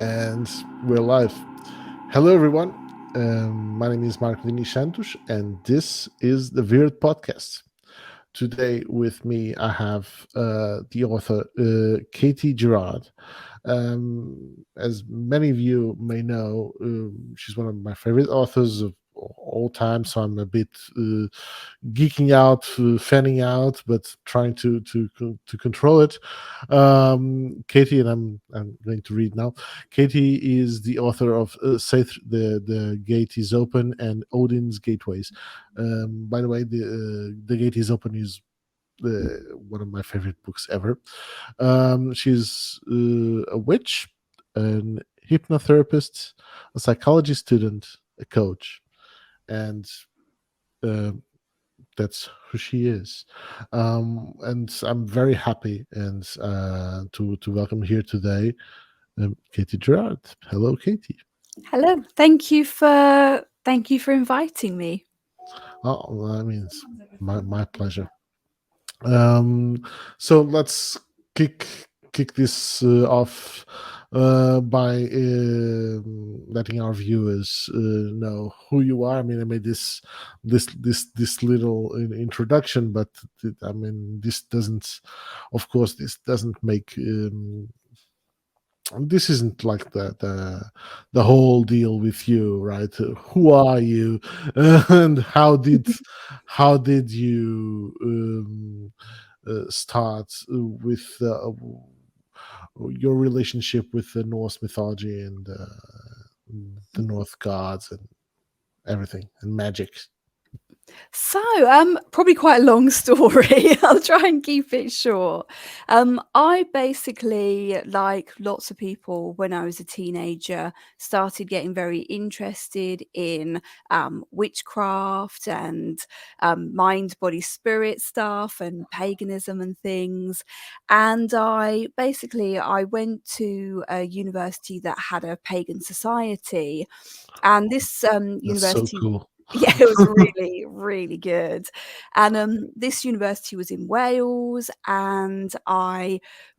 And we're live. Hello, everyone. My name is Mark Vini Santos, and this is the Wyrd podcast. Today, with me, I have the author Katie Gerrard. As many of you may know, she's one of my favorite authors of all time. So I'm a bit geeking out, fanning out, but trying to control it. Katie, and I'm going to read now. Katie is the author of Saith the Gate is Open and Odin's Gateways. By the way, the Gate is Open is one of my favorite books ever. She's a witch, an hypnotherapist, a psychology student, a coach, and uh, that's who she is. And I'm very happy and to welcome here today Katie Gerrard. Hello, Katie. Hello. Thank you for inviting me. Oh, I mean, it's my pleasure. So let's kick kick this off by letting our viewers know who you are. I mean, I made this little introduction, but I mean, this doesn't, of course, this doesn't make. This isn't like the whole deal with you, right? Who are you, and how did you start with your relationship with the Norse mythology and the North gods and everything and magic? So, probably quite a long story. I'll try and keep it short. I basically, like lots of people, when I was a teenager, started getting very interested in witchcraft and mind, body, spirit stuff and paganism and things. And I went to a university that had a pagan society, and this That's so university. cool. Yeah, it was really, really good. And this university was in Wales, and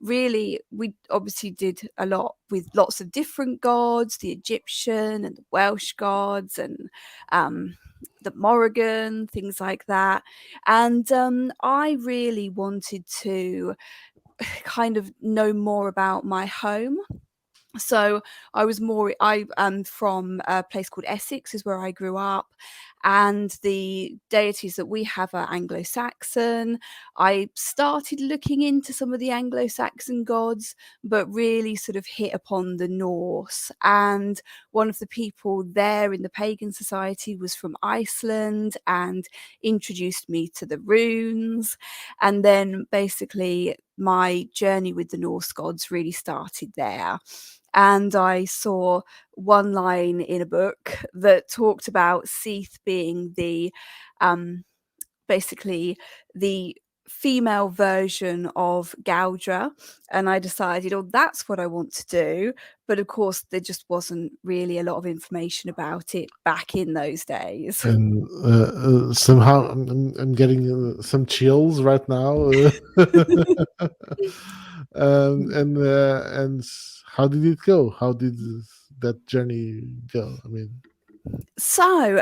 we obviously did a lot with lots of different gods, the Egyptian and the Welsh gods, and the Morrigan, things like that. And I really wanted to kind of know more about my home. So I am from a place called Essex, is where I grew up, and the deities that we have are Anglo-Saxon. I started looking into some of the Anglo-Saxon gods, but really sort of hit upon the Norse. And one of the people there in the pagan society was from Iceland and introduced me to the runes. And then basically my journey with the Norse gods really started there. And I saw one line in a book that talked about Seath being basically the female version of Galdra, and I decided, oh, that's what I want to do. But of course, there just wasn't really a lot of information about it back in those days. And somehow I'm getting some chills right now. And how did it go? How did that journey go? I mean, So,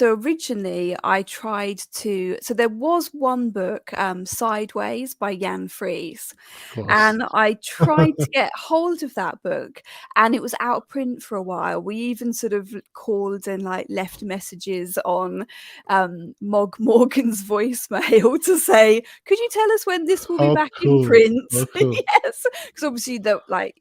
originally I tried to. So there was one book, Sideways by Jan Fries, of course. and I tried to get hold of that book, and it was out of print for a while. We even sort of called and like left messages on Mog Morgan's voicemail to say, "Could you tell us when this will be How back in cool! print?" How cool! Yes, because obviously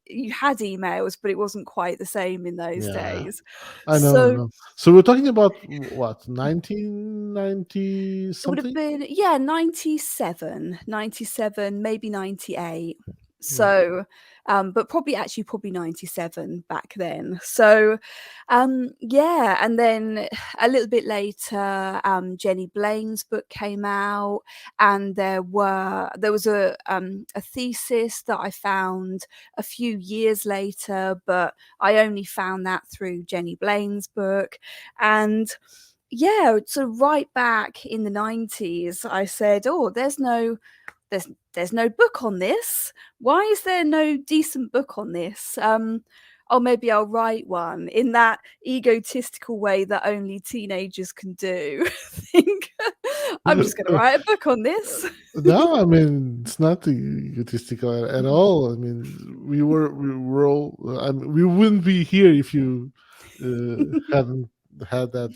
you had emails, but it wasn't quite the same in those Yeah, days. I know, I So know. So we're talking about what, 1990 it would have something? been, yeah, 97, maybe 98. Hmm. So, but probably 97 back then. So, yeah. And then a little bit later, Jenny Blaine's book came out, and there was a thesis that I found a few years later, but I only found that through Jenny Blaine's book. And yeah, so right back in the 90s, I said, oh, there's no book on this. Why is there no decent book on this? Oh, maybe I'll write one in that egotistical way that only teenagers can do. Think, I'm just going to write a book on this. No, I mean it's not egotistical at all. I mean we were all. I mean, we wouldn't be here if you hadn't had that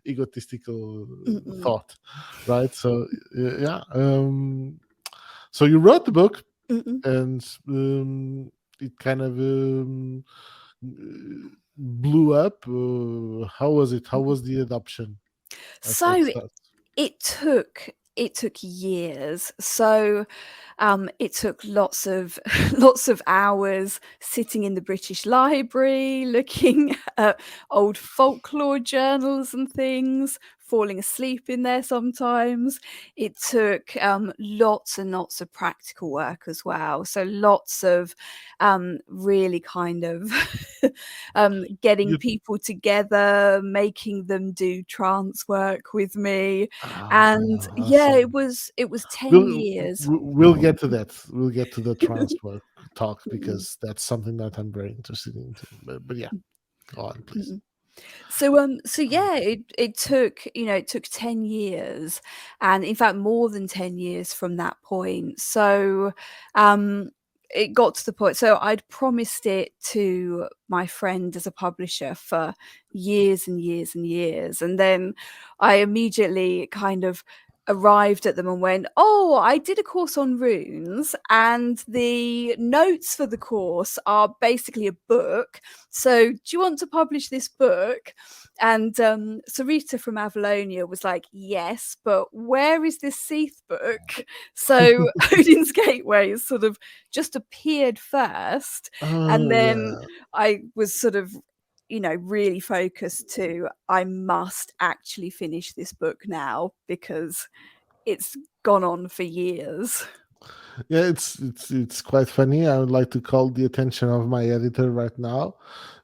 egotistical Mm-mm. thought, right? So yeah. So you wrote the book, Mm-mm. and it kind of blew up. How was it? How was the adoption at So start? it took years. So it took lots of lots of hours sitting in the British Library, looking at old folklore journals and things, falling asleep in there sometimes. It took lots and lots of practical work as well. So lots of really kind of getting You, people together, making them do trance work with me. And yeah, it awesome. was it was 10 We'll years. we'll get to that. We'll get to the transfer talk Mm, because that's something that I'm very interested into. But yeah, go on, mm, please. mm. So yeah, it took, it took 10 years, and in fact more than 10 years from that point. So um it got to the point, so I'd promised it to my friend as a publisher for years and years and years, and then I immediately kind of arrived at them and went, oh, I did a course on runes, and the notes for the course are basically a book, so do you want to publish this book? And Sarita from Avalonia was like, yes, but where is this Seath book? So Odin's Gateway has sort of just appeared first. And Oh then yeah, I was sort of, really focused to, I must actually finish this book now because it's gone on for years. yeah. It's quite funny. I would like to call the attention of my editor right now.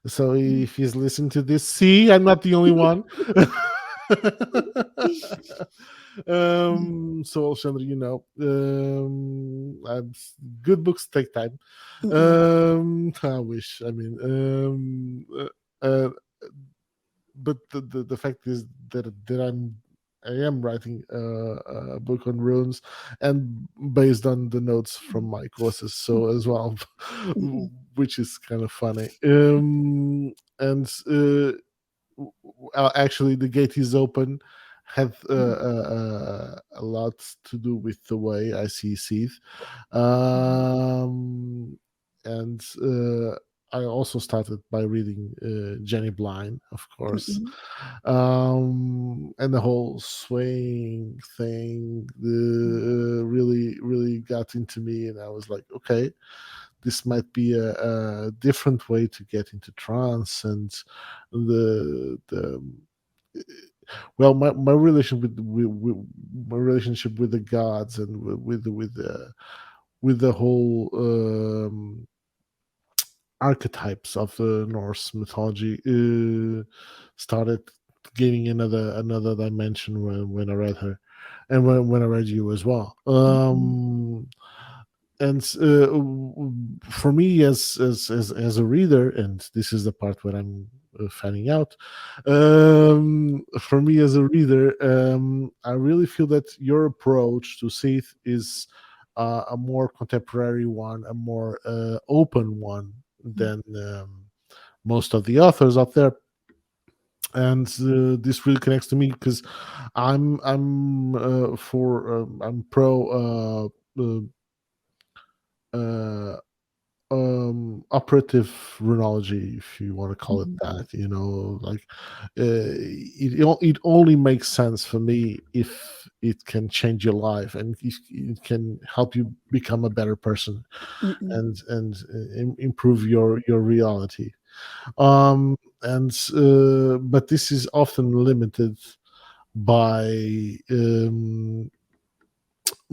So if he's listening to this, see, I'm not the only one. So Alexandra, good books take time. Mm-mm, I wish. I mean, uh, but the fact is that I am writing a book on runes, and based on the notes from my courses, so as well, mm-mm, which is kind of funny. And actually, the gate is open had a lot to do with the way I see Seath. Um, and I also started by reading Jenny Blind, of course, mm-mm, and the whole swaying thing really, really got into me, and I was like, okay, this might be a different way to get into trance, and the well, my relation with my relationship with the gods and with the whole archetypes of the Norse mythology started gaining another dimension when I read her, and when I read you as well. mm-mm, And for me, as a reader, and this is the part where I'm finding out. For me as a reader, I really feel that your approach to Sith is a more contemporary one, a more open one than most of the authors out there. And this really connects to me because I'm pro uh, operative runology, if you want to call it mm-mm, that. Like it only makes sense for me if it can change your life and if it can help you become a better person mm-mm, and improve your reality. And but this is often limited by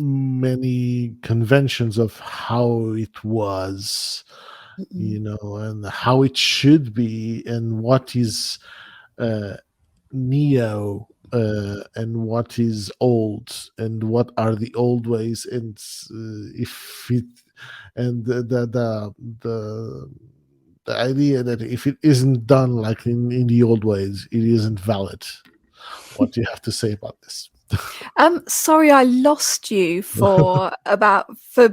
many conventions of how it was, mm-mm, and how it should be, and what is uh, neo. and what is old, and what are the old ways, and if it, and the the idea that if it isn't done like in the old ways, it isn't valid. What do you have to say about this? Sorry, I lost you for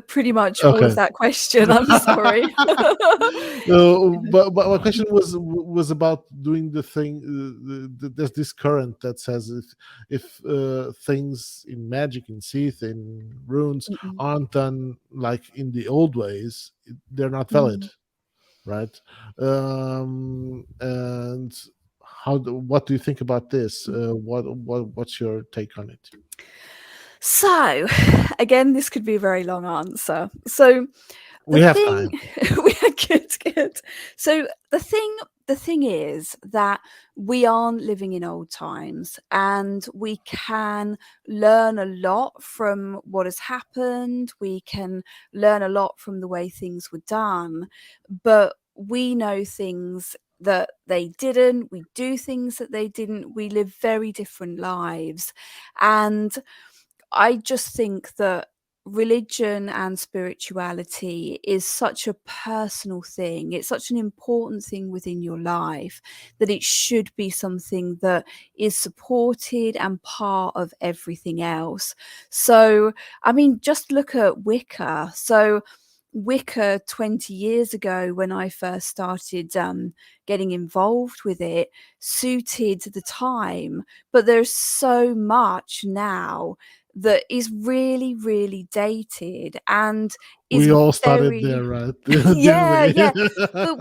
pretty much all of Okay. that question. I'm sorry. But my question was about doing the thing. There's this current that says if things in magic, in Sith, in runes Mm-mm. aren't done like in the old ways, they're not valid, Mm. right? And what do you think about this? What's your take on it? So, again, this could be a very long answer. So, the We have thing time. we are good, good. So the thing is that we aren't living in old times, and we can learn a lot from what has happened. We can learn a lot from the way things were done, but we know things that they didn't. We do things that they didn't. We live very different lives. And I just think that religion and spirituality is such a personal thing. It's such an important thing within your life that it should be something that is supported and part of everything else. So, I mean, just look at Wicca. So, Wicca 20 years ago, when I first started getting involved with it, suited the time. But there's so much now that is really, really dated and is We all started very, there, right? Didn't yeah, we? yeah. But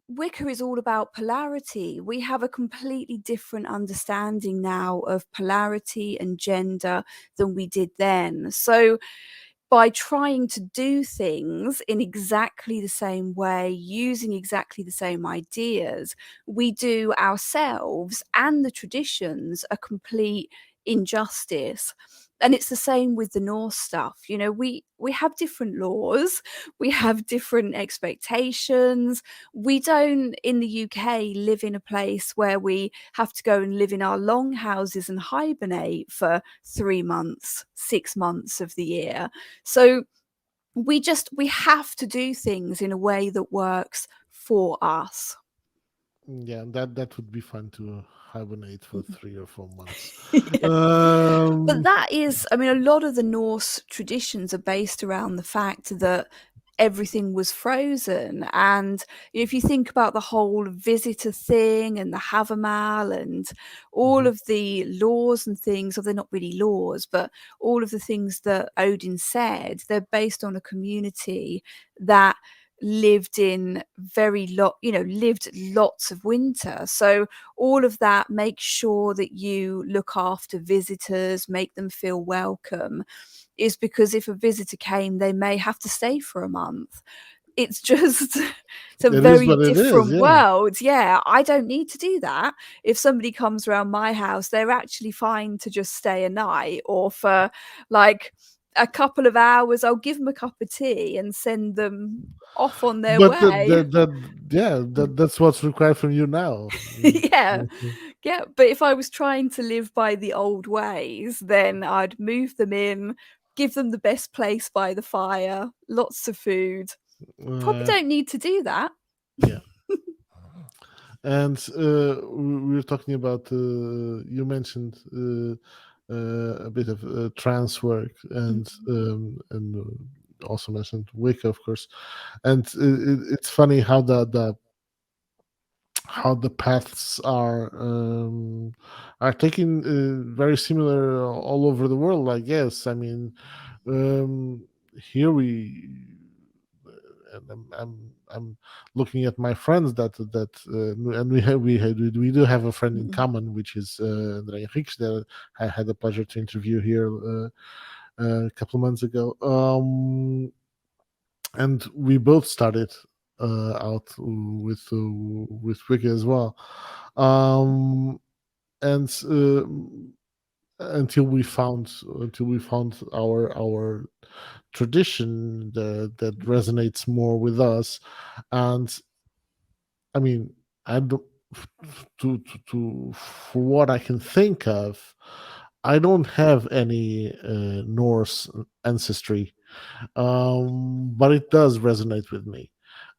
Wicca is all about polarity. We have a completely different understanding now of polarity and gender than we did then. So, by trying to do things in exactly the same way, using exactly the same ideas, we do ourselves and the traditions a complete injustice. And it's the same with the Norse stuff. We have different laws, we have different expectations. We don't in the UK live in a place where we have to go and live in our long houses and hibernate for 3 months, 6 months of the year. So we have to do things in a way that works for us. Yeah, that would be fun to hibernate for 3 or 4 months. Yeah. But Um, that is, I mean, a lot of the Norse traditions are based around the fact that everything was frozen. And if you think about the whole visitor thing and the Havamal and all mhm. of the laws and things, or they're not really laws, but all of the things that Odin said, they're based on a community that lived in lived lots of winter. So all of that makes sure that you look after visitors, make them feel welcome, is because if a visitor came, they may have to stay for a month. It's just it's a It is very what it is. different Yeah, world. Yeah, I don't need to do that. If somebody comes around my house, they're actually fine to just stay a night, or for like a couple of hours. I'll give them a cup of tea and send them off on their but way. that's what's required from you now. Yeah. Mhm. Yeah, but if I was trying to live by the old ways, then I'd move them in, give them the best place by the fire, lots of food. Probably Uh, don't need to do that. yeah, and we were talking about. You mentioned a bit of trance work, and also mentioned Wicca, of course. And it's funny how the paths are taking very similar all over the world, I guess. I mean, here we and I'm looking at my friends and we do have a friend in Mm, common, which is Andrea Henriques, that I had the pleasure to interview here a couple of months ago. And we both started out with Wiki as well, um, and until we found our tradition that resonates more with us. And I mean, I don't. for what I can think of, I don't have any Norse ancestry, but it does resonate with me.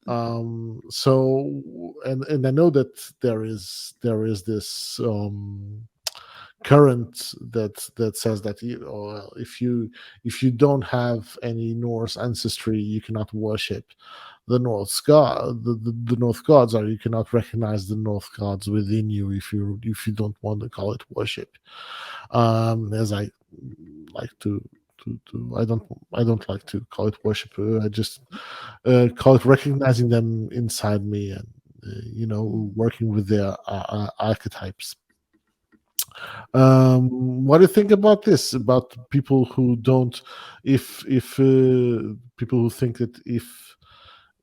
So, and I know that there is this current that says that if you don't have any Norse ancestry, you cannot worship the North gods, or you cannot recognize the North gods within you if you don't want to call it worship. As I like I don't like to call it worship. I just call it recognizing them inside me, and working with their archetypes. What do you think about this? About people who don't, if people who think that if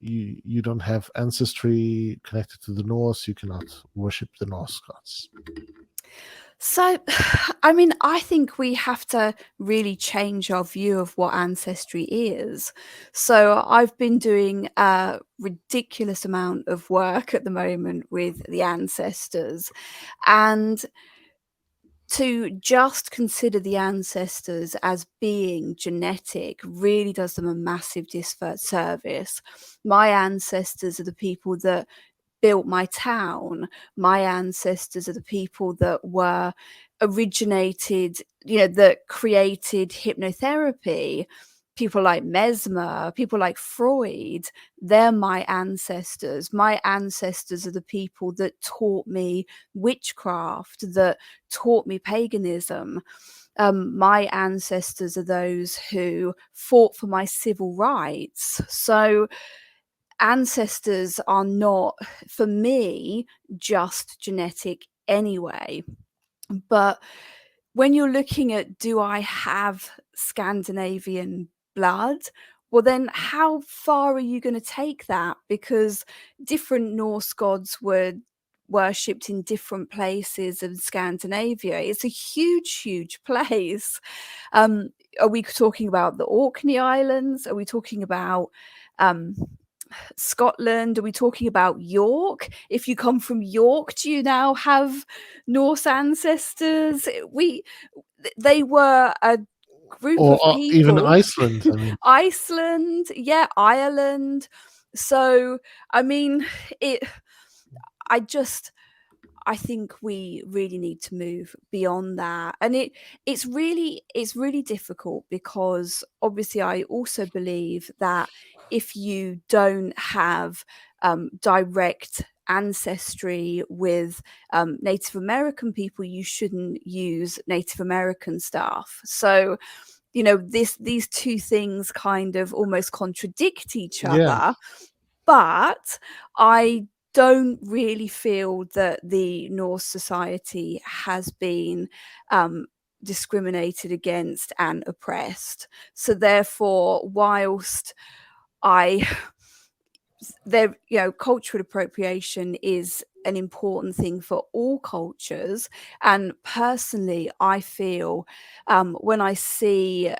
you don't have ancestry connected to the Norse, you cannot worship the Norse gods. So, I mean, I think we have to really change our view of what ancestry is. So, I've been doing a ridiculous amount of work at the moment with the ancestors, and to just consider the ancestors as being genetic really does them a massive disservice. My ancestors are the people that built my town. My ancestors are the people that were originated, that created hypnotherapy. People like Mesmer, people like Freud, they're my ancestors. My ancestors are the people that taught me witchcraft, that taught me paganism. My ancestors are those who fought for my civil rights. So ancestors are not, for me, just genetic anyway. But when you're looking at, do I have Scandinavian blood? Well, then how far are you going to take that? Because different Norse gods were worshipped in different places of Scandinavia. It's a huge, huge place. Are we talking about the Orkney Islands? Are we talking about Scotland? Are we talking about York? If you come from York, do you now have Norse ancestors? They were a group Or of even people. Iceland. I mean, Iceland, yeah, Ireland. So, I mean, I just I think we really need to move beyond that. And it's really difficult, because obviously I also believe that if you don't have direct ancestry with Native American people, you shouldn't use Native American stuff. So, these two things kind of almost contradict each yeah, other. But I don't really feel that the Norse society has been discriminated against and oppressed. So therefore, whilst I cultural appropriation is an important thing for all cultures, and personally I feel when I see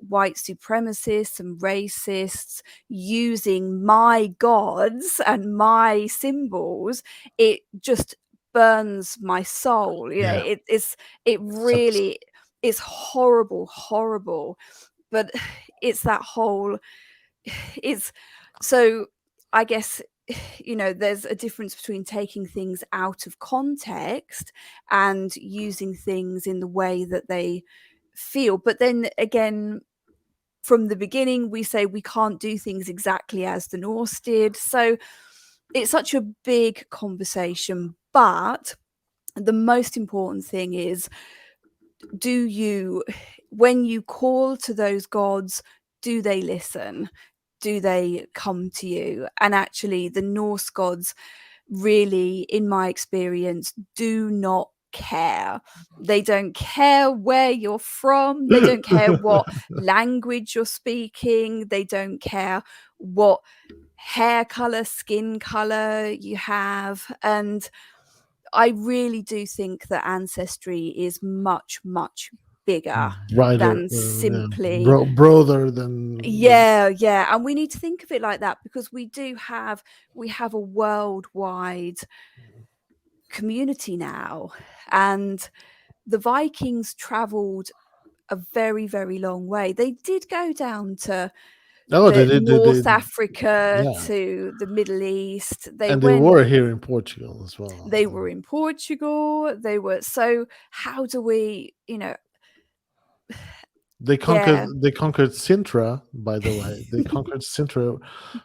white supremacists and racists using my gods and my symbols, it just burns my soul. yeah. It really is horrible. But it's that whole it's so I guess there's a difference between taking things out of context and using things in the way that they feel. But then again, from the beginning, we say we can't do things exactly as the Norse did. So it's such a big conversation. But the most important thing is, when you call to those gods, do they listen? Do they come to you? And actually, the Norse gods really, in my experience, do not care. They don't care where you're from. They don't care what language you're speaking. They don't care what hair color, skin color you have. And I really do think that ancestry is much, much bigger Brighter, than yeah, simply. broader than. Yeah, and we need to think of it like that, because we have a worldwide community now. And the Vikings traveled a very, very long way. They did go down to Oh, the they North Africa, yeah, to the Middle East. They and they went, were here in Portugal as well. they were in Portugal. They were, so how do we, yeah. They conquered Sintra, by the way. They conquered Sintra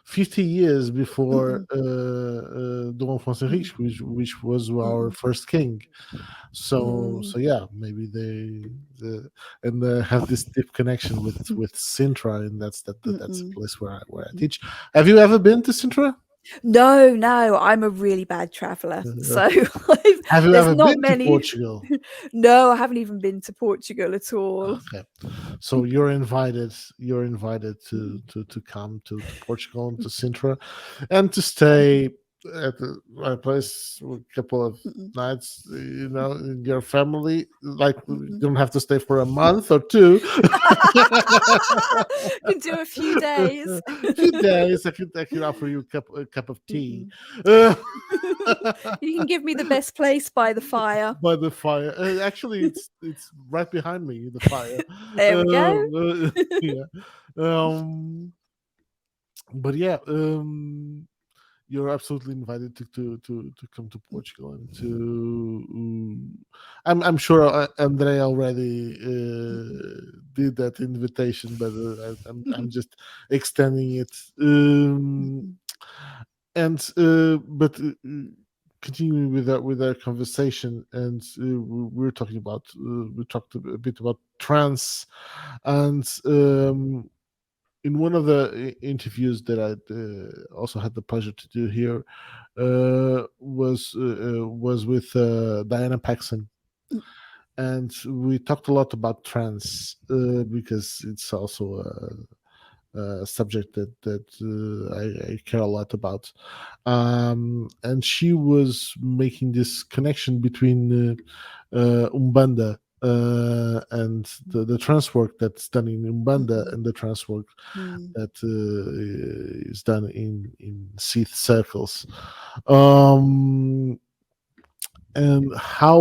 50 years before Mm-mm, Dom Afonso mm, Henriques, which was our mm-mm, first king. mm, So yeah, maybe and have this deep connection with Sintra, and that's a mm-mm. place where I teach. Have you ever been to Sintra? No, no, I'm a really bad traveller. Uh, So have you there's ever not been to many. Portugal? No, I haven't even been to Portugal at all. Okay, so you're invited. You're invited Mm-mm, to come to Portugal and to Sintra, and to stay at my place for a couple of mm-mm, nights. You know, in your family. Like you mm-mm. don't have to stay for a month or two. Can do a few days. A few days, I could offer you a cup of tea. Mm-mm. Uh, You can give me the best place by the fire. by the fire. Actually, it's right behind me. The fire. There we go. Yeah. Um, but yeah, you're absolutely invited to come to Portugal and to. I'm sure Andre already Mm-mm, did that invitation, but I'm just extending it. mm-mm, And but continuing with our conversation, and we're talking about we talked a bit about trance, and in one of the interviews that I also had the pleasure to do here was with Diana Paxson, mm, and we talked a lot about trance because it's also a subject that I care a lot about. And she was making this connection between Umbanda and the trance work that's done in Umbanda mm-mm, and the trance work mm. that is done in Sith circles. Um, and how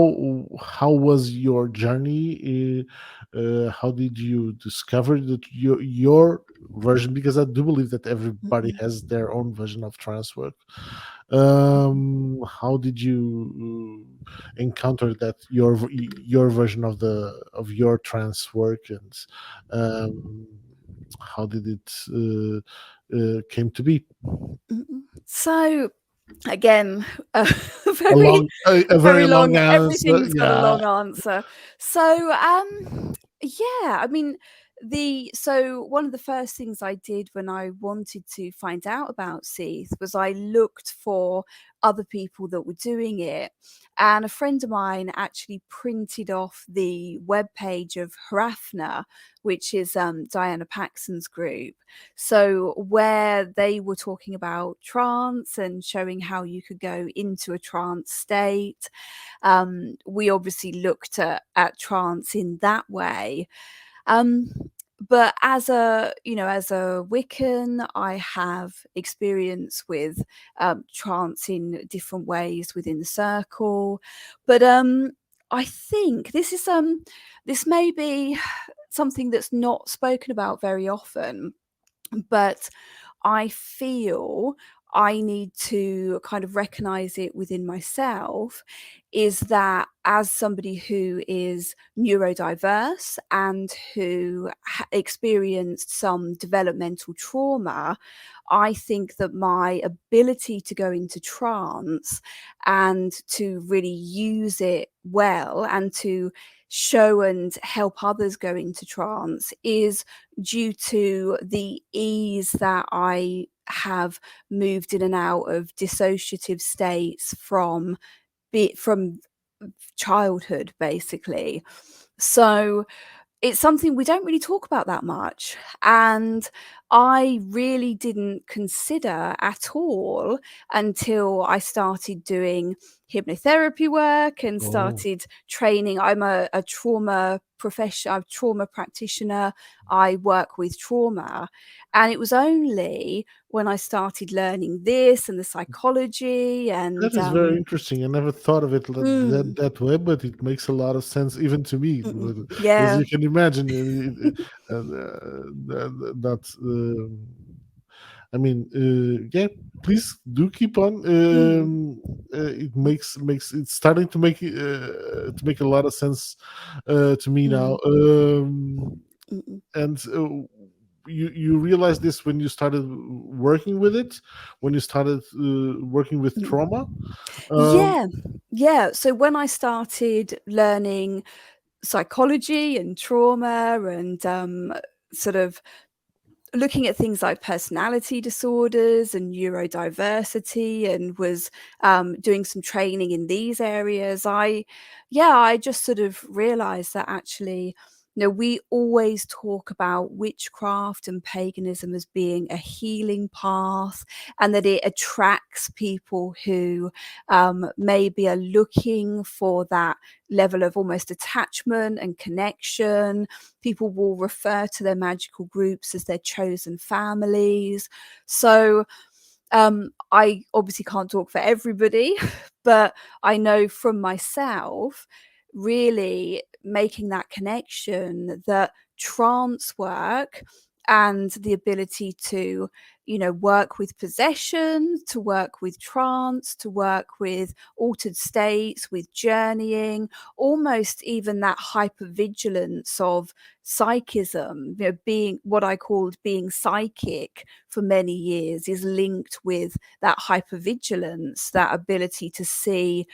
was your journey? How did you discover that your version? Because I do believe that everybody Mm-mm, has their own version of trance work. How did you encounter that your version of your trance work, and um, how did it came to be? mm-mm. So again, A very, long, a very very long long. answer. Everything's got a Yeah. long answer. So, yeah, I mean, so one of the first things I did when I wanted to find out about Seath was I looked for other people that were doing it, and a friend of mine actually printed off the webpage of Hrafna, which is Diana Paxson's group. So where they were talking about trance and showing how you could go into a trance state, we obviously looked at trance in that way. Um, but as a as a Wiccan, I have experience with trance in different ways within the circle. But I think this may be something that's not spoken about very often, but I feel I need to kind of recognize it within myself, is that as somebody who is neurodiverse and who experienced some developmental trauma, I think that my ability to go into trance and to really use it well and to show and help others go into trance is due to the ease that I have moved in and out of dissociative states from childhood, basically. So it's something we don't really talk about that much. And I really didn't consider at all until I started doing hypnotherapy work and Oh, started training. I'm a trauma professional, I'm a trauma practitioner. I work with trauma. And it was only when I started learning this and the psychology that and is very interesting. I never thought of it mm, that way, but it makes a lot of sense even to me. As yeah. you can imagine, that. I mean, yeah. Please do keep on. Mm, It makes it's starting to make a lot of sense to me now. mm, mm. And you realized this when you started working with it, when you started working with trauma. Mm. Um, Yeah, yeah. So when I started learning psychology and trauma and sort of looking at things like personality disorders and neurodiversity and was doing some training in these areas, I just sort of realized that actually, we always talk about witchcraft and paganism as being a healing path, and that it attracts people who maybe are looking for that level of almost attachment and connection. People will refer to their magical groups as their chosen families. So I obviously can't talk for everybody, but I know from myself, really making that connection that trance work and the ability to, work with possession, to work with trance, to work with altered states, with journeying, almost even that hypervigilance of psychism, being what I called being psychic for many years, is linked with that hypervigilance, that ability to see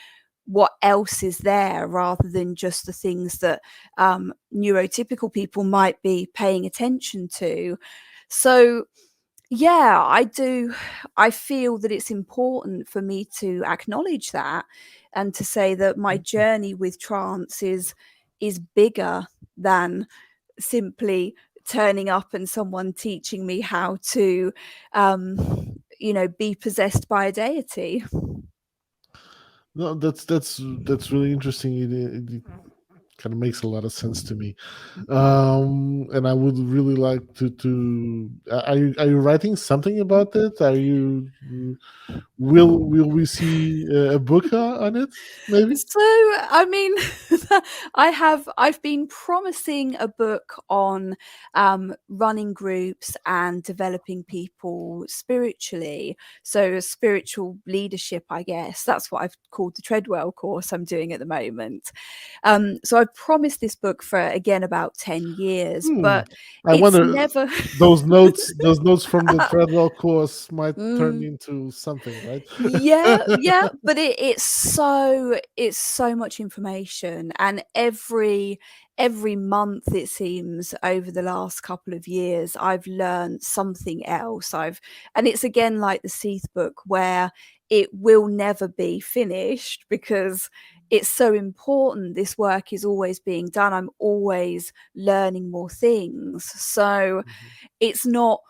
what else is there rather than just the things that neurotypical people might be paying attention to. So yeah, I feel that it's important for me to acknowledge that and to say that my journey with trance is bigger than simply turning up and someone teaching me how to be possessed by a deity. no, that's really interesting. It kind of makes a lot of sense to me. And I would really like to. Are you writing something about it? Are you will we see a book on it? Maybe. So, I mean, I've been promising a book on running groups and developing people spiritually. So, spiritual leadership, I guess. That's what I've called the Treadwell course I'm doing at the moment. So, I've promised this book for, again, about 10 years, Hmm. but I it's wonder never. those notes from the Treadwell course might turn Mm. into something, right? Yeah, yeah, but it's so much information, and every month it seems over the last couple of years I've learned something else. And it's again like the Seath book where it will never be finished because it's so important. This work is always being done. I'm always learning more things. So Mhm. it's not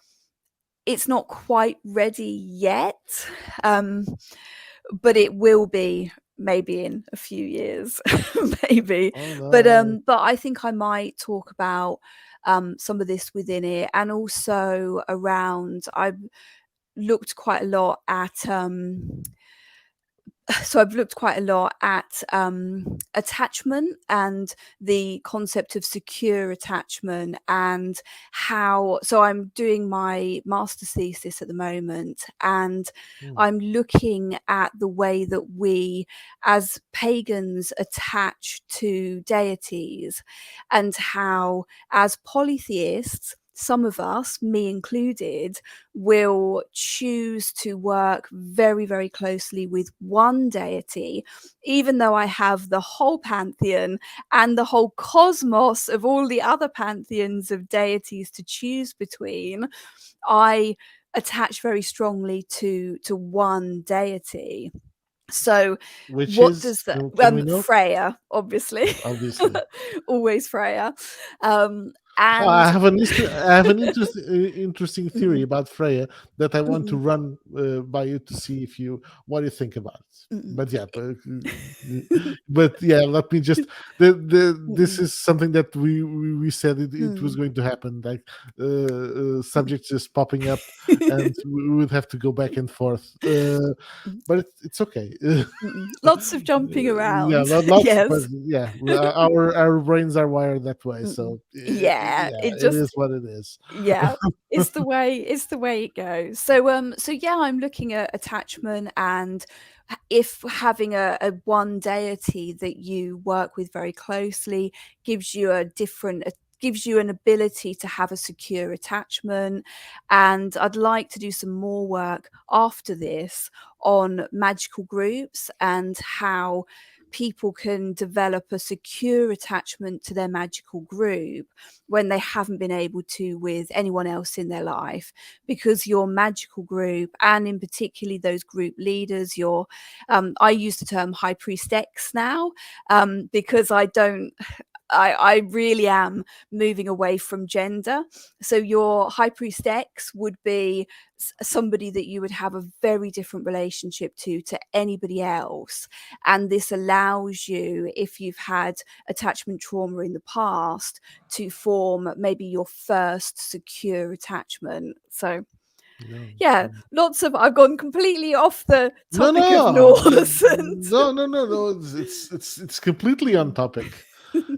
it's not quite ready yet, um, but it will be maybe in a few years, maybe. Oh But no. but I think I might talk about some of this within it, and also around. I've looked quite a lot at so I've looked quite a lot at attachment and the concept of secure attachment, and how. So I'm doing my master's thesis at the moment, and Hmm. I'm looking at the way that we as pagans attach to deities, and how as polytheists, some of us, me included, will choose to work very, very closely with one deity, even though I have the whole pantheon and the whole cosmos of all the other pantheons of deities to choose between. I attach very strongly to one deity. So Which what is, does that can we know? Freya, obviously. Obviously. Always Freya. um Oh, I And have I have an interesting theory mm, about Freya that I want to mm, run by you to see if you what you think about it. mm, But yeah, mm. but yeah, let me just this Mm, is something that we said it was mm, going to happen. Like mm, subjects just popping up, and we would have to go back and forth. mm, But it's okay. Lots of jumping Yeah, around. lots, but Yes. yeah, our brains are wired that way. Mm-mm. So Yeah, yeah, it it is just what it is. yeah, it's the way it goes. So yeah, I'm looking at attachment and if having a one deity that you work with very closely gives you a different gives you an ability to have a secure attachment. And I'd like to do some more work after this on magical groups and how people can develop a secure attachment to their magical group when they haven't been able to with anyone else in their life, because your magical group, and in particularly those group leaders, your I use the term high priestess now, because I really am moving away from gender. So your high priestess would be somebody that you would have a very different relationship to anybody else. And this allows you, if you've had attachment trauma in the past, to form maybe your first secure attachment. So No, yeah, lots of I've gone completely off the no, topic of no, Norse and no. It's completely on topic.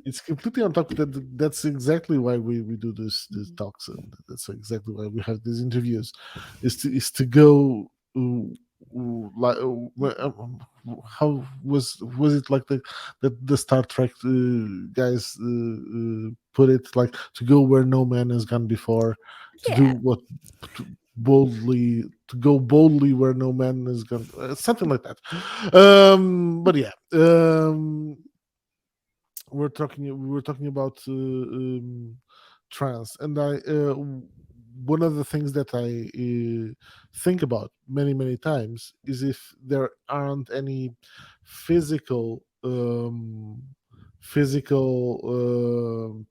It's completely on topic. That's exactly why we do this talks, and that's exactly why we have these interviews, is to go. Like how was it like the Star Trek guys put it, like to go where no man has gone before, to do yeah. what to to go boldly where no man has gone, something like that. But yeah, we were talking about trance, and I one of the things that I think about many times is if there aren't any physical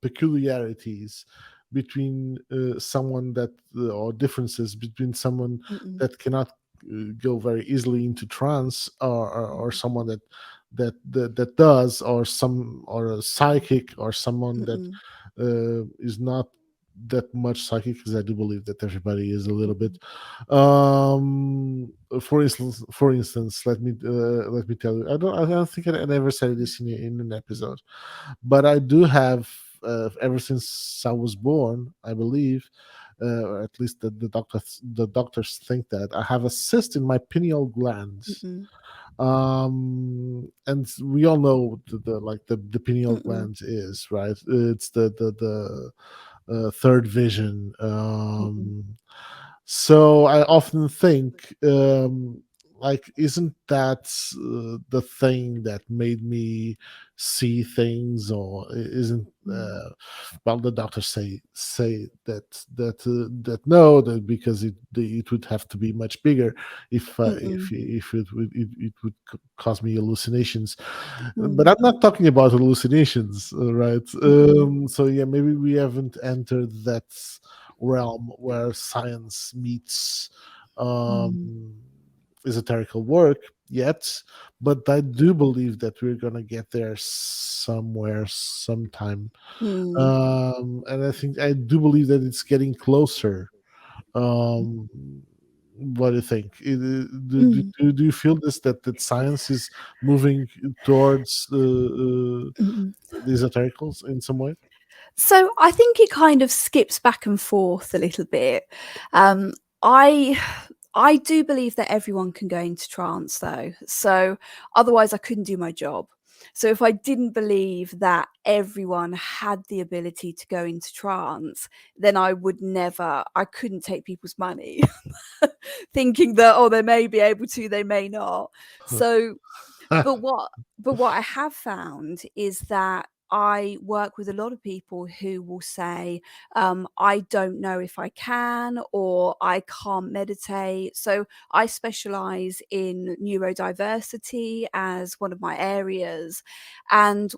peculiarities between someone that or differences between someone Mm-mm, that cannot go very easily into trance, or mm-mm, someone that does, or some, or a psychic, or someone that mm-mm, is not that much psychic, because I do believe that everybody is a little bit. mm-mm, For instance, let me tell you, I don't think I never said this in an episode, but I do have, ever since I was born, I believe, or at least the doctors think that I have a cyst in my pineal glands. mm-mm, And we all know the pineal mm-mm, gland is, right. It's the third vision. mm-mm, So I often think, like, isn't that the thing that made me see things, or isn't, mm, well, the doctors say that no, that because it would have to be much bigger mm-mm, if it would cause me hallucinations. But mm, I'm not talking about hallucinations, right? mm-mm, So yeah, maybe we haven't entered that realm where science meets mm, um, esoterical work yet, but I do believe that we're gonna get there somewhere, sometime. mm, And I do believe that it's getting closer. Um, what do you think? mm, Do you feel this, that science is moving towards mm-mm. the esotericals in some way? So I think it kind of skips back and forth a little bit. Um, I I do believe that everyone can go into trance though. So otherwise I couldn't do my job. So if I didn't believe that everyone had the ability to go into trance, then I couldn't take people's money thinking that, oh, they may be able to, they may not. So but what I have found is that I work with a lot of people who will say, I don't know if I can, or I can't meditate. So I specialize in neurodiversity as one of my areas. And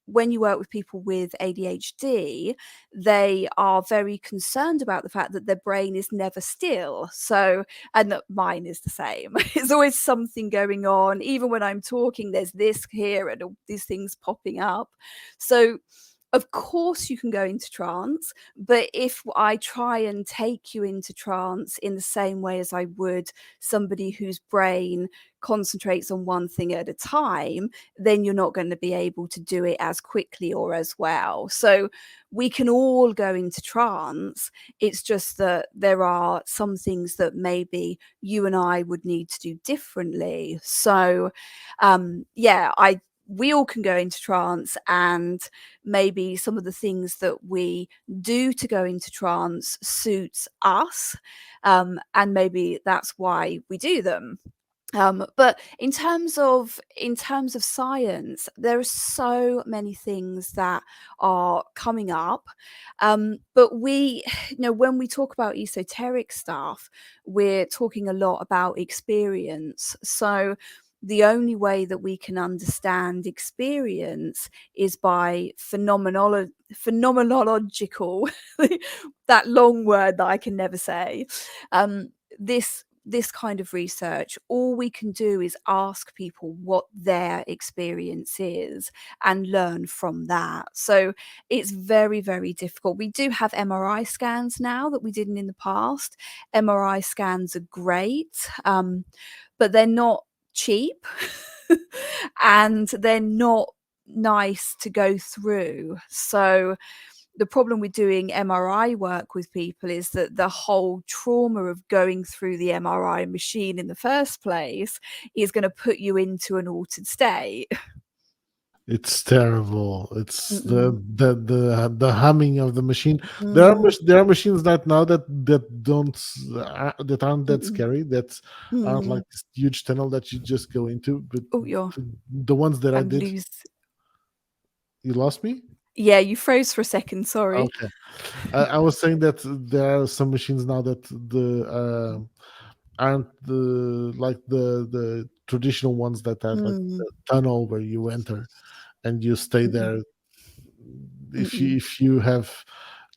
when you work with people with ADHD, they are very concerned about the fact that their brain is never still. So, and that mine is the same. There's always something going on. Even when I'm talking, there's this here and all these things popping up. So, of course you can go into trance, but if I try and take you into trance in the same way as I would somebody whose brain concentrates on one thing at a time, then you're not going to be able to do it as quickly or as well. So we can all go into trance. It's just that there are some things that maybe you and I would need to do differently. So we all can go into trance, and maybe some of the things that we do to go into trance suits us, and maybe that's why we do them. But in terms of science, there are so many things that are coming up. But we, when we talk about esoteric stuff, we're talking a lot about experience. So the only way that we can understand experience is by phenomenological, that long word that I can never say. This kind of research, all we can do is ask people what their experience is and learn from that. So it's very, very difficult. We do have MRI scans now that we didn't in the past. MRI scans are great, but they're not cheap and they're not nice to go through. So the problem with doing MRI work with people is that the whole trauma of going through the MRI machine in the first place is going to put you into an altered state. It's terrible. It's Mm-mm. the humming of the machine. Mm. There are machines right now that don't that aren't that Mm-mm. scary. That aren't Mm. like this huge tunnel that you just go into. But Oh, the ones that I I'm did, loose. you lost me. Yeah, you froze for a second. Sorry. Okay, I was saying that there are some machines now that aren't the traditional ones that are like Mm. the tunnel where you enter and you stay Mm-mm. there. Mm-mm. If you have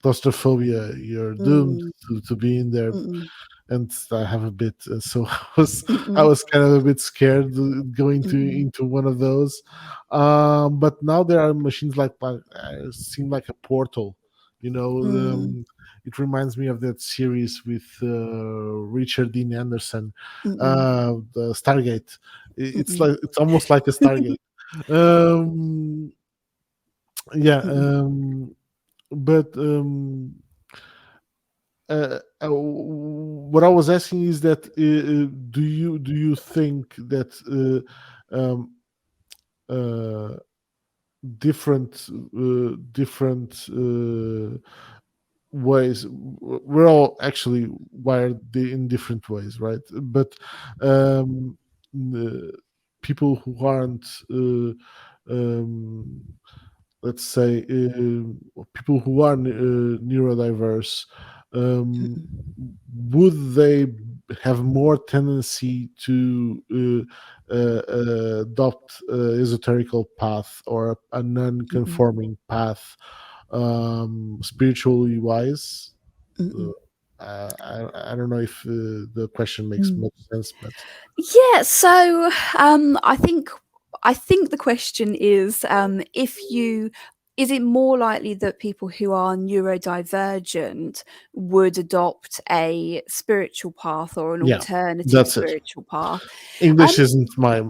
claustrophobia, you're doomed Mm. to be in there. Mm-mm. And I have a bit, so I Mm-mm. was kind of a bit scared going to Mm-mm. into one of those. But now there are machines like seem like a portal. You know, Mm. it reminds me of that series with Richard Dean Anderson, Mm-mm. the Stargate. Mm-mm. It's almost like a Stargate. Um, yeah, Mm-mm. but what I was asking is that do you think that uh, different ways, we're all actually wired in different ways, right? But um, the people who aren't um, let's say people who are neurodiverse, um, Mm-mm. would they have more tendency to adopt a esoterical path or a Mm-mm. non-conforming path, spiritually wise? uh, Mm-mm. I don't know if the question makes Mm. much sense, but Yeah, so I think the question is, if you is it more likely that people who are neurodivergent would adopt a spiritual path or an yeah, alternative that's it. spiritual path? English Um, isn't my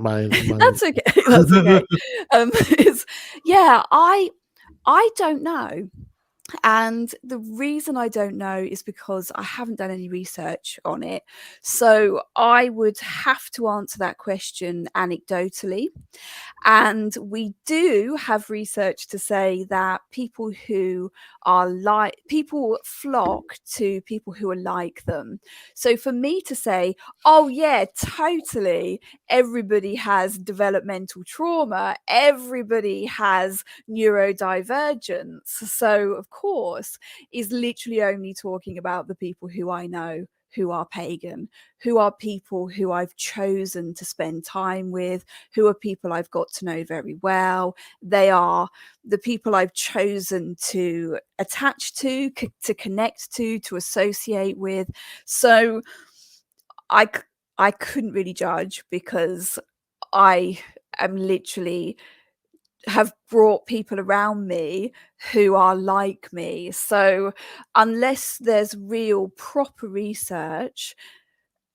that's okay. That's okay. It's, yeah, I don't know. And the reason I don't know is because I haven't done any research on it. So I would have to answer that question anecdotally. And we do have research to say that people who are like people flock to people who are like them. So for me to say, oh, yeah, totally, everybody has developmental trauma, everybody has neurodivergence. So, of course, is literally only talking about the people who I know who are pagan, who are people who I've chosen to spend time with, who are people I've got to know very well. They are the people I've chosen to attach to connect to associate with. So I couldn't really judge, because I am literally have brought people around me who are like me. So unless there's real proper research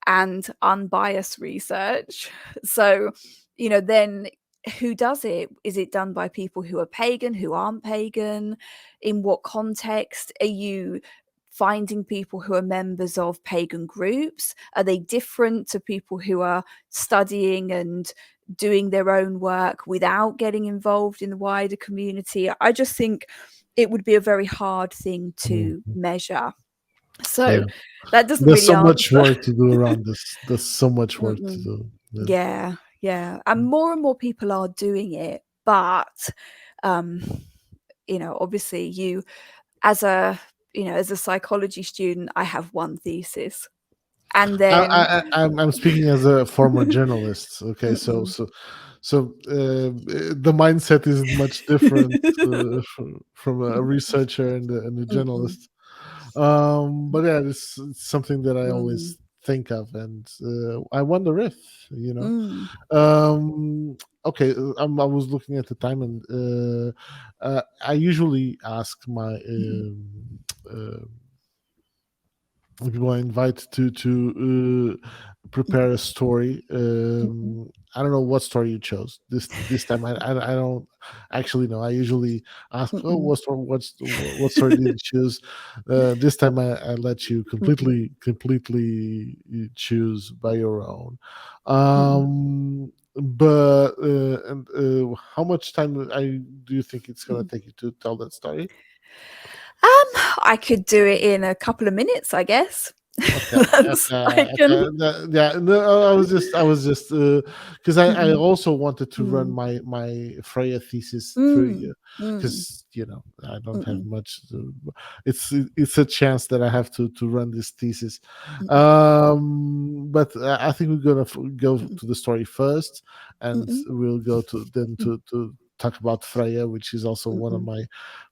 and unbiased research, so then who does it? Is it done by people who are pagan, who aren't pagan? In what context? Are you finding people who are members of pagan groups? Are they different to people who are studying and doing their own work without getting involved in the wider community? I just think it would be a very hard thing to Mhm. measure. So Yeah, that doesn't there's really so much answer. work to do around this. There's so much work to Mm-mm. do. Yeah. Yeah. And more people are doing it, but um, obviously as a as a psychology student, I have one thesis. And then I'm speaking as a former journalist. Okay, so mm-mm, so so the mindset is much different from a researcher and a mm-mm, journalist. But yeah, it's something that I mm, always think of, and I wonder if you know. mm, Okay, I was looking at the time, and I usually ask my mm-mm, uh, people I invite to prepare a story. mm-mm, I don't know what story you chose this time. I don't actually know. I usually ask, oh, mm-mm, what story did you choose? This time I let you mm-mm, completely choose by your own. mm-mm. But and how much time do you think it's gonna Mm. take you to tell that story? I could do it in a couple of minutes, I guess. Okay, I can. Yeah, no, I was just because I Mm-mm, also wanted to run mm, my Freya thesis through mm, you, mm, because I don't have mm-mm, much. It's a chance that I have to run this thesis, mm-mm, but I think we're gonna go mm-mm, to the story first, and mm-mm, we'll go to then mm, to talk about Freya, which is also one of mm-mm, my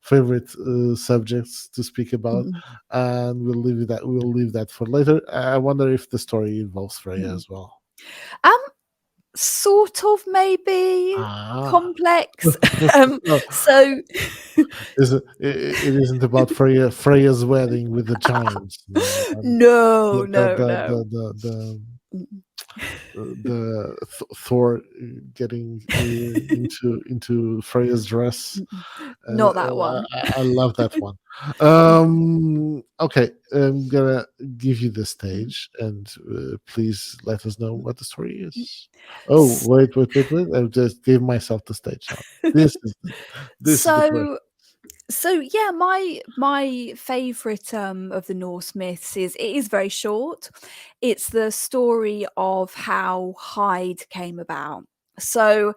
favorite subjects to speak about, mm-mm, and we'll leave that for later. I wonder if the story involves Freya mm-mm. as well. Um, Sort of, maybe Ah, complex. So is it isn't about Freya's wedding with the giants, and no, the the no, the no. the the, the Mm-mm, Thor getting into Freya's dress. mm-mm. Not that Oh, one. I love that one. Mm-mm, Okay, I'm gonna give you the mm-mm, stage, and please let us know what the story mm. is. Oh, S- wait! I just gave myself the stage now. This is this is the question. So yeah, my favorite of the Norse myths is very short. It's the story of how Hyde came about. So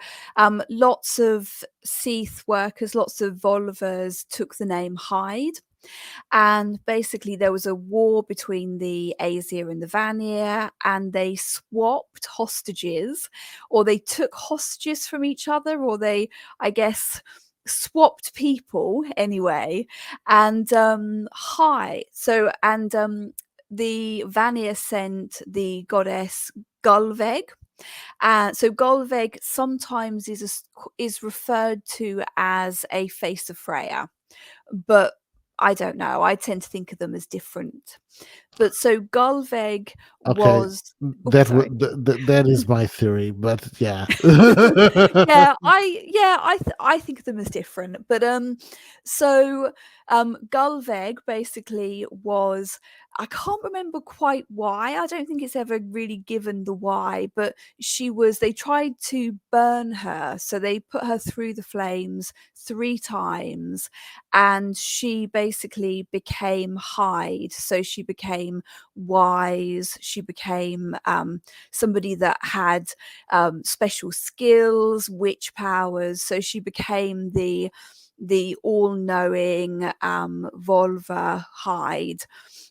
lots of Seath workers, lots of Volvers took the name Hyde. And basically, there was a war between the Aesir and the Vanir, and they swapped hostages, or they took hostages from each other, or they, I guess, swapped people anyway. And the Vanir sent the goddess Gulveg. So Golveg sometimes is referred to as a face of Freya, but I don't know. I tend to think of them as different. But so Gulveg Okay, was. Oops, sorry. that is my theory, but yeah. I think of them as different. But so Gulveg basically was, I can't remember quite why. I don't think it's ever really given the why, but they tried to burn her. So they put her through the flames 3 times, and she basically became Hyde. So she became wise. She became somebody that had special skills, witch powers. So she became the the all-knowing Volva Heiðr.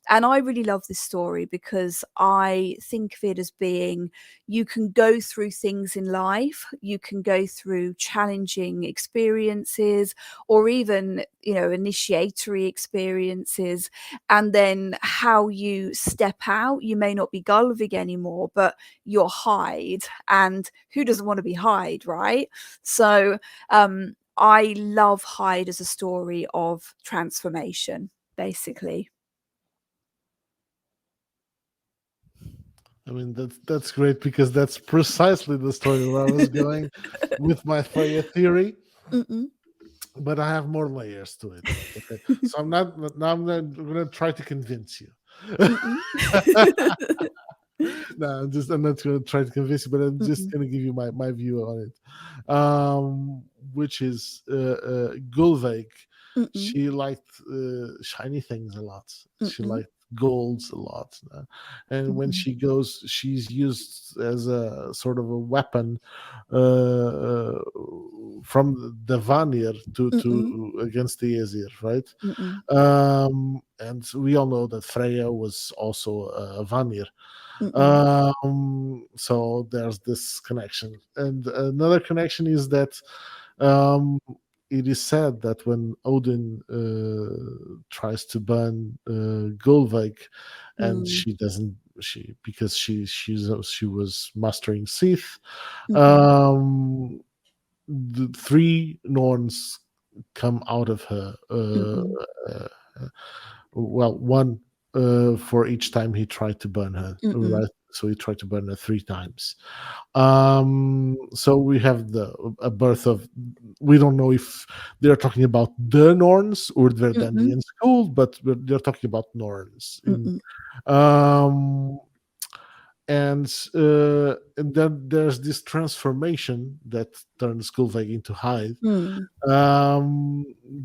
And I really love this story because I think of it as being, you can go through things in life, you can go through challenging experiences, or even, initiatory experiences, and then how you step out, you may not be Gulvig anymore, but you're Heiðr, and who doesn't want to be Heiðr, right? So I love Heiðr as a story of transformation, basically. I mean, that's great because that's precisely the story where I was going with my Freya theory, Mm-mm. but I have more layers to it. Okay, so I'm not now. I'm gonna try to convince you. Mm-mm. No, I'm not going to try to convince you, but I'm just Mm-mm. going to give you my view on it, which is Gulveig. Mm-mm. She liked shiny things a lot. She Mm-mm. liked golds a lot, and when Mm-mm. she goes, she's used as a sort of a weapon from the Vanir Mm-mm. to against the Aesir, right? Mm-mm. And we all know that Freya was also a Vanir. Mm-mm. So there's this connection. And another connection is that um, it is said that when Odin tries to burn Gulveig, and Mm. she doesn't, she because she was mastering Sith, Mm-mm. um, the three Norns come out of her. Mm-mm. Uh, well, one for each time he tried to burn her, Mm-mm. right? So he tried to burn her three times. So we have the a birth of. We don't know if they're talking about the Norns or Verdandi Mm-mm. in school, but they're talking about Norns. Mm-mm. Um, and then there's this transformation that turns Gulveig into Hyde. Mm.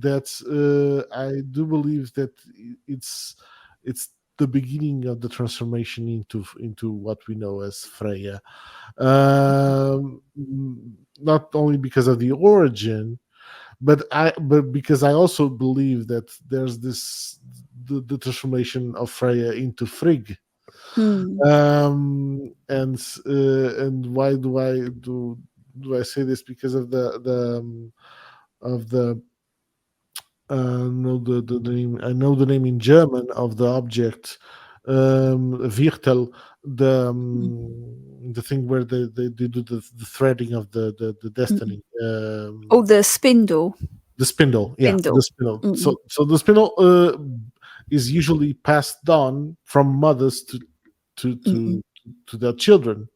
That I do believe that it's the beginning of the transformation into what we know as Freya. Um, Not only because of the origin, but because I also believe that there's the transformation of Freya into Frigg. Mm. And why do I say this? Because of the know the name. I know the name in German of the object, Virtel, Mm. the thing where they do the threading of the Mm-mm. destiny. Oh, the spindle. The spindle, yeah, the Spindle. spindle. Mm-mm. So the spindle is usually passed on from mothers to Mm-mm. to to their children.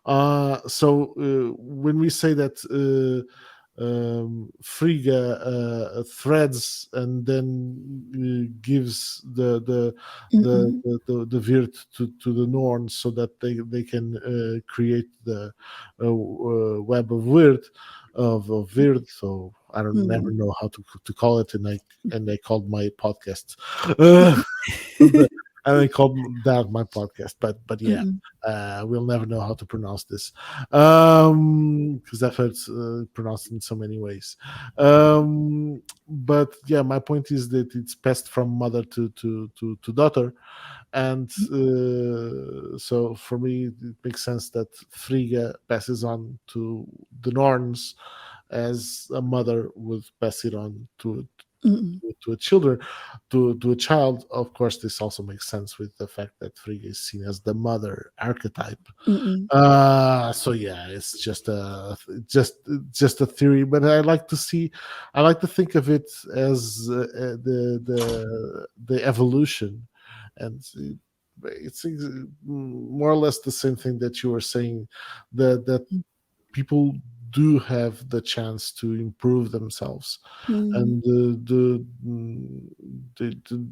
So when we say that Frigga threads and then gives Mm-mm. the Wyrd to the Norns so that they can create the web of Wyrd of Wyrd. So I don't never Mm. know how to call it, and I called my podcast. And I called that my podcast, but yeah, Mm-mm. we'll never know how to pronounce this because I've heard pronounced in so many ways. But yeah, my point is that it's passed from mother to daughter, and so for me it makes sense that Frigga passes on to the Norns as a mother would pass it on Mm-mm. to a children to a child. Of course, this also makes sense with the fact that Frigga is seen as the mother archetype. Mm-mm. So yeah, it's just a theory, but I like to think of it as the evolution, and it's more or less the same thing that you were saying, that people do have the chance to improve themselves, Mm. and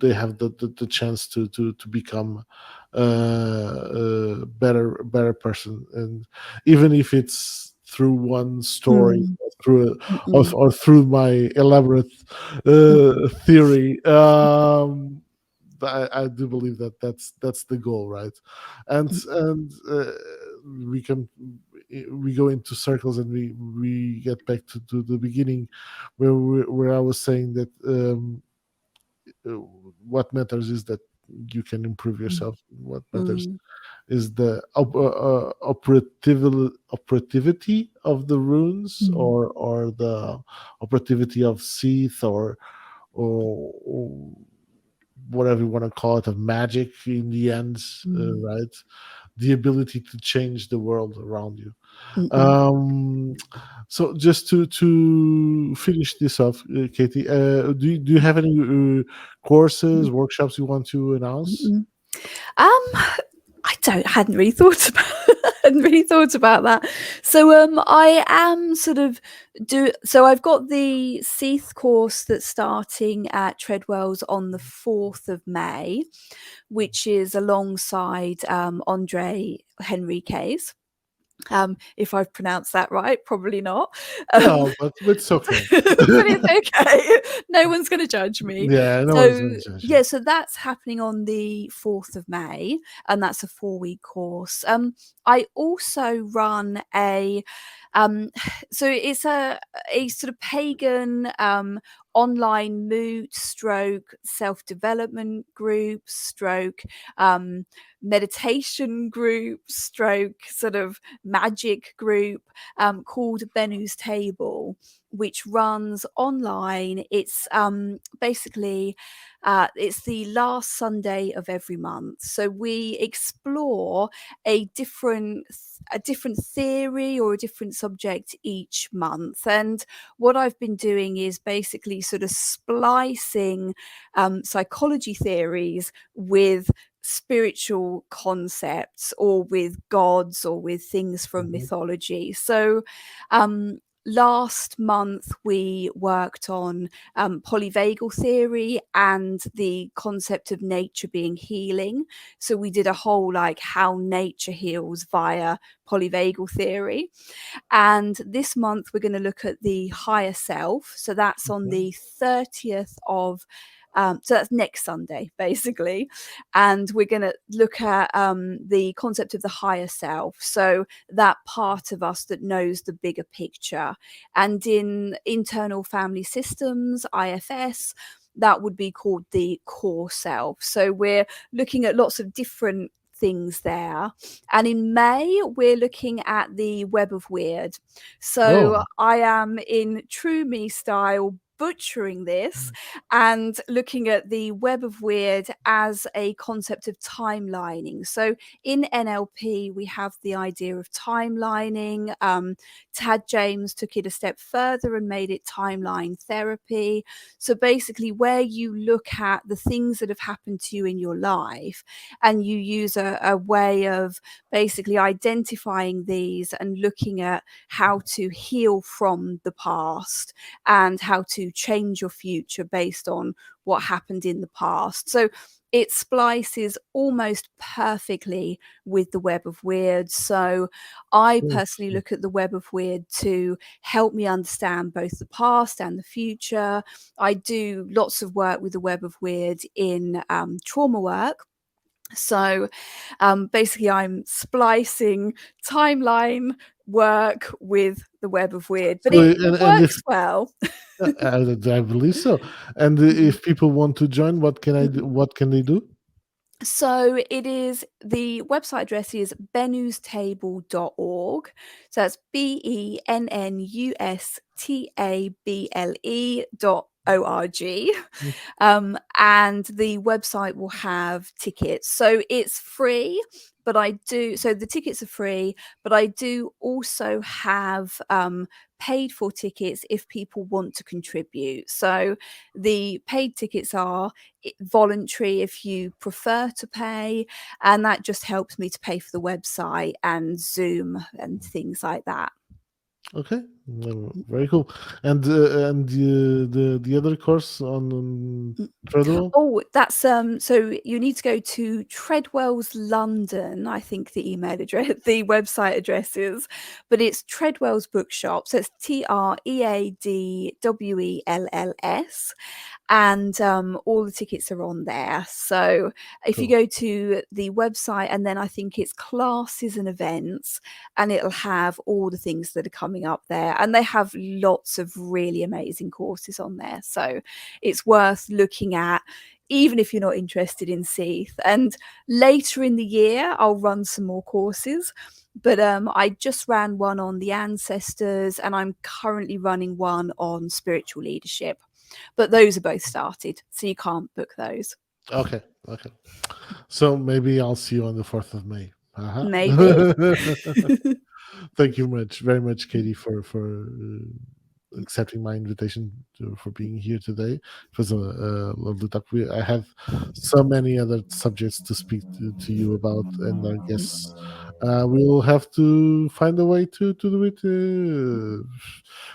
they have the chance to become a better person, and even if it's through one story, Mm. Mm-mm. or through my elaborate theory. I do believe that that's the goal, right? And we can. we go into circles, and we get back to the beginning, where I was saying that uh, what matters is that you can improve yourself. What matters Mm, is the operativity of the runes, mm, or the operativity of Seath, or whatever you want to call it, of magic in the end, mm, right? The ability to change the world around you. mm, mm, Um, so just to finish this off, Katie, do you have any courses, mm, workshops you want to mm, announce? mm. I hadn't really thought about hadn't really thought about that. So I am sort of so I've got the Seath course that's starting at Treadwell's on the 4th of May, which is alongside Andre Henriquez. If I've pronounced that right, probably not. No, but it's okay. But it's okay. No one's going to judge me. Yeah, no one's So going to judge you. yeah, so that's happening on the 4th of May, and that's a 4-week course. I also run a so it's a sort of pagan online mood stroke self-development group stroke meditation group stroke sort of magic group called Benu's Table, which runs online. It's basically it's the last Sunday of every month. So we explore a different theory or a different subject each month. And what I've been doing is basically sort of splicing psychology theories with spiritual concepts or with gods or with things from Mhm. mythology. So last month we worked on polyvagal theory and the concept of nature being healing. So we did a whole like how nature heals via polyvagal theory. And this month we're going to look at the higher self. So that's on Okay. the 30th of so that's next Sunday, basically. And we're going to look at the concept of the higher self. So that part of us that knows the bigger picture. And in internal family systems, IFS, that would be called the core self. So we're looking at lots of different things there. And in May, we're looking at the web of Wyrd. So Oh, I am in true me style butchering this and looking at the web of Wyrd as a concept of timelining. So in NLP, we have the idea of timelining. Tad James took it a step further and made it timeline therapy. So basically, where you look at the things that have happened to you in your life and you use a way of basically identifying these and looking at how to heal from the past and how to change your future based on what happened in the past. So it splices almost perfectly with the web of Wyrd. So I personally interesting. look at the web of Wyrd to help me understand both the past and the future. I do lots of work with the web of Wyrd in trauma work. So basically, I'm splicing timeline work with the web of Wyrd, but So, it and if works well. I believe so, and if people want to join, what can I do? What can they do? So it is the website address is benustable.org. So that's benustable.org. And the website will have tickets. So it's free, but so the tickets are free, but I do also have paid for tickets if people want to contribute. So the paid tickets are voluntary if you prefer to pay, and that just helps me to pay for the website and Zoom and things like that. Okay, very cool. And the other course on Mm. Treadwell. Oh, that's so you need to go to Treadwell's London, I think the email address, the website address is, but it's Treadwell's Bookshop. So it's TreadWells. and all the tickets are on there. So if you Cool. go to the website, and then I think it's classes and events, and it'll have all the things that are coming up there, and they have lots of really amazing courses on there, so it's worth looking at even if you're not interested in Seath. And later in the year I'll run some more courses, but I just ran one on the ancestors, and I'm currently running one on spiritual leadership, but those are both started, so you can't book those. Okay. Okay. So maybe I'll see you on the 4th of May. Uh-huh. Maybe. Thank you very much, Katie, for accepting my invitation for being here today. It was a lovely talk. I have so many other subjects to speak to you about, and I guess we'll have to find a way to do it,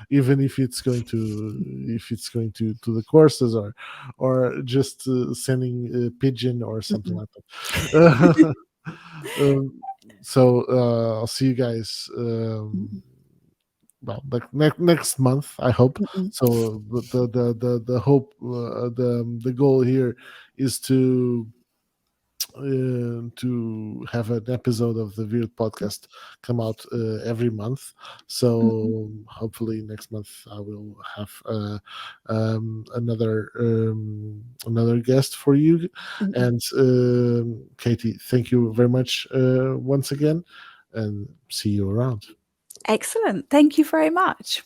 even if it's going to the courses, or just sending a pigeon or something like that. um, so I'll see you guys. Well, next month, I hope. So the hope, the goal here is to have an episode of the Weird podcast come out every month. So hopefully next month I will have another guest for you. And Katie, thank you very much once again, and see you around. Excellent. Thank you very much.